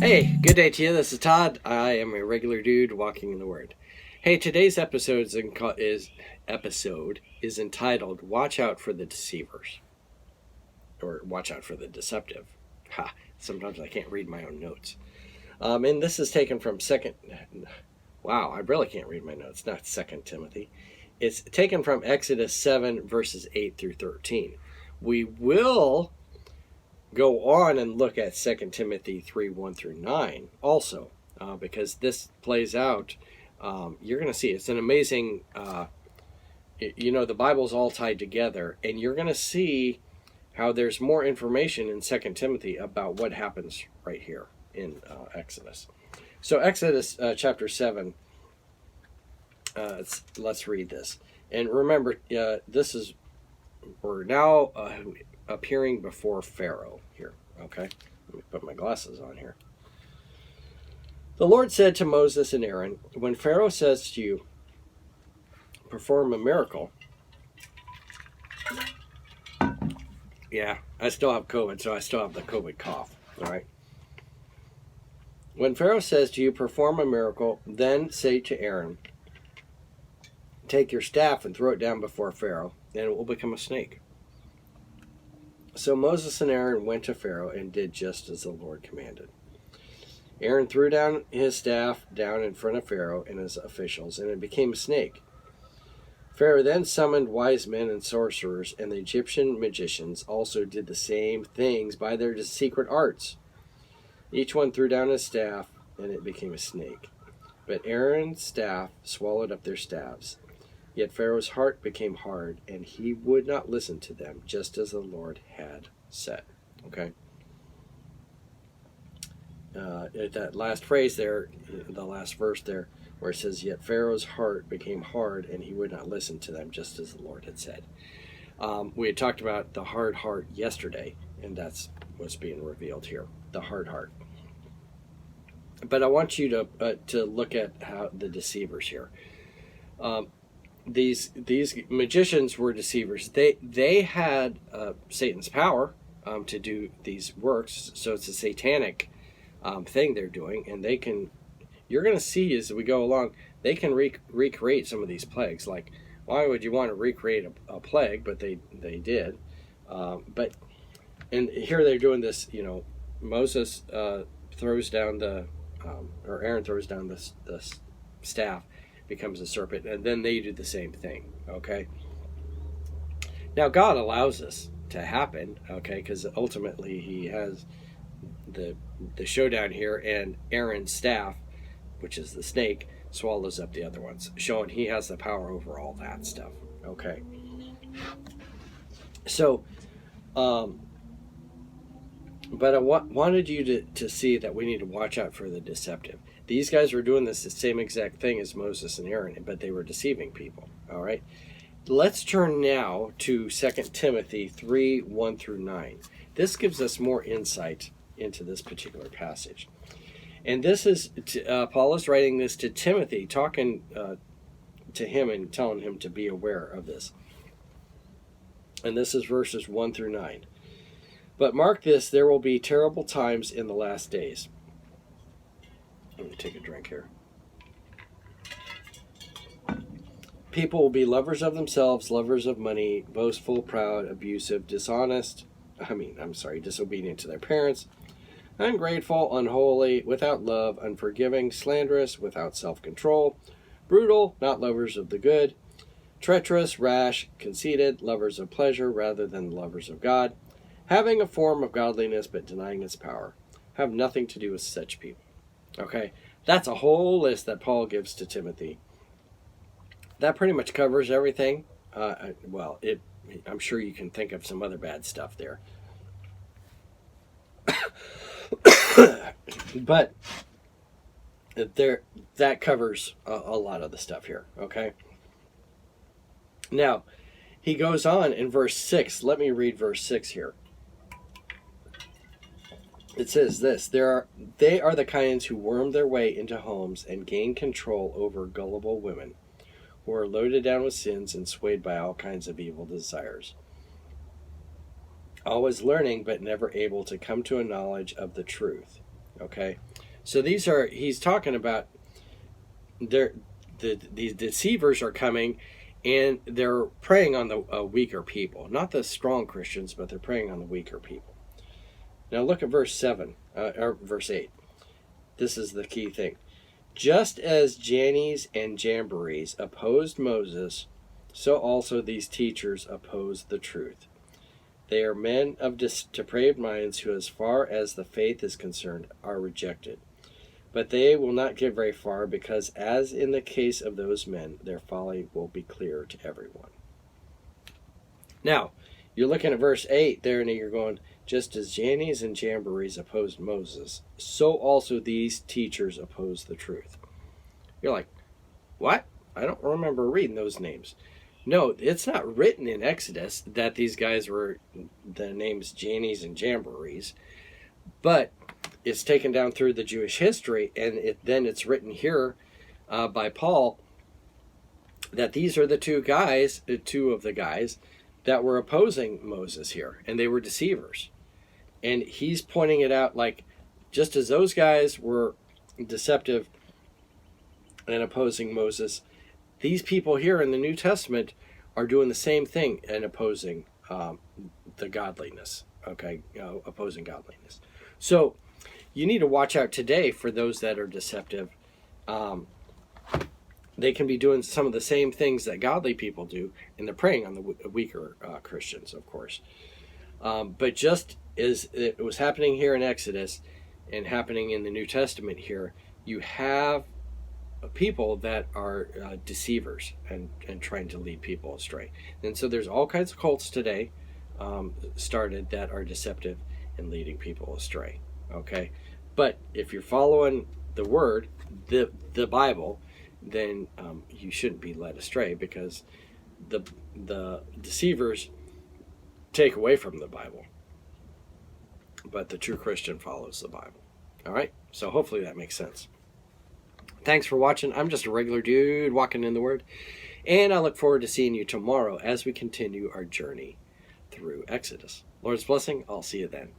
Hey, good day to you. This is Todd. I am a regular dude walking in the Word. Hey, today's episode is entitled "Watch Out for the Deceivers," or "Watch Out for the Deceptive." Ha! Sometimes I can't read my own notes. And this is taken from Second. Wow, I really can't read my notes. Not Second Timothy. It's taken from Exodus 7 verses 8 through 13. We will go on and look at 2 Timothy 3 1 through 9 also, because this plays out. You're going to see it's an amazing, the Bible's all tied together, and you're going to see how there's more information in 2 Timothy about what happens right here in Exodus. So Exodus chapter 7, let's read this. And remember, we're now appearing before Pharaoh here. Okay, let me put my glasses on here. The Lord said to Moses and Aaron, when Pharaoh says to you, perform a miracle. Yeah, I still have COVID, so I still have the COVID cough. All right. When Pharaoh says to you, perform a miracle, then say to Aaron, take your staff and throw it down before Pharaoh, and it will become a snake. So Moses and Aaron went to Pharaoh and did just as the Lord commanded. Aaron threw down his staff down in front of Pharaoh and his officials, and it became a snake. Pharaoh then summoned wise men and sorcerers, and the Egyptian magicians also did the same things by their secret arts. Each one threw down his staff, and it became a snake. But Aaron's staff swallowed up their staffs. Yet Pharaoh's heart became hard, and he would not listen to them, just as the Lord had said. Okay? That last phrase there, the last verse there, where it says, yet Pharaoh's heart became hard, and he would not listen to them, just as the Lord had said. We had talked about the hard heart yesterday, and that's what's being revealed here, the hard heart. But I want you to look at how the deceivers here. These magicians were deceivers. They had Satan's power to do these works, so it's a satanic thing they're doing, and they can. You're going to see as we go along, they can recreate some of these plagues. Like, why would you want to recreate a plague? But they did. And here they're doing this. Moses throws down or Aaron throws down the staff, becomes a serpent, and then they do the same thing. Okay. Now God allows this to happen. Okay, because ultimately He has the showdown here, and Aaron's staff, which is the snake, swallows up the other ones, showing He has the power over all that stuff. Okay. So, but I wanted you to see that we need to watch out for the deceptive. These guys were doing the same exact thing as Moses and Aaron, but they were deceiving people. All right. Let's turn now to 2 Timothy 3 1 through 9. This gives us more insight into this particular passage. And this is, Paul is writing this to Timothy, talking to him and telling him to be aware of this. And this is verses 1 through 9. But mark this, there will be terrible times in the last days. Let me take a drink here. People will be lovers of themselves, lovers of money, boastful, proud, abusive, disobedient to their parents, ungrateful, unholy, without love, unforgiving, slanderous, without self-control, brutal, not lovers of the good, treacherous, rash, conceited, lovers of pleasure rather than lovers of God, having a form of godliness but denying its power. Have nothing to do with such people. Okay, that's a whole list that Paul gives to Timothy. That pretty much covers everything. I'm sure you can think of some other bad stuff there. But that covers a lot of the stuff here, okay? Now, he goes on in verse 6. Let me read verse 6 here. It says this, they are the kinds who worm their way into homes and gain control over gullible women, who are loaded down with sins and swayed by all kinds of evil desires. Always learning, but never able to come to a knowledge of the truth. Okay, so he's talking about these deceivers are coming, and they're preying on the weaker people, not the strong Christians, but they're preying on the weaker people. Now look at verse 7 or verse 8. This is the key thing. Just as Jannes and Jambres opposed Moses, so also these teachers oppose the truth. They are men of depraved minds who, as far as the faith is concerned, are rejected. But they will not get very far, because as in the case of those men, their folly will be clear to everyone. Now, you're looking at verse 8 there, and you're going, just as Jannes and Jambres opposed Moses, so also these teachers oppose the truth. You're like, what? I don't remember reading those names. No, it's not written in Exodus that these guys were the names Jannes and Jambres, but it's taken down through the Jewish history, and then it's written here by Paul that these are the two of the guys that were opposing Moses here, and they were deceivers. And he's pointing it out like, just as those guys were deceptive and opposing Moses, these people here in the New Testament are doing the same thing and opposing the godliness. Okay, opposing godliness. So you need to watch out today for those that are deceptive. They can be doing some of the same things that godly people do, and they're preying on the weaker Christians, of course. But just as it was happening here in Exodus and happening in the New Testament here, you have people that are deceivers and trying to lead people astray. And so there's all kinds of cults today started that are deceptive and leading people astray. Okay, but if you're following the Word, the Bible, then you shouldn't be led astray, because the deceivers take away from the Bible, but the true Christian follows the Bible. All right, so hopefully that makes sense. Thanks for watching. I'm just a regular dude walking in the Word, and I look forward to seeing you tomorrow as we continue our journey through Exodus. Lord's blessing. I'll see you then.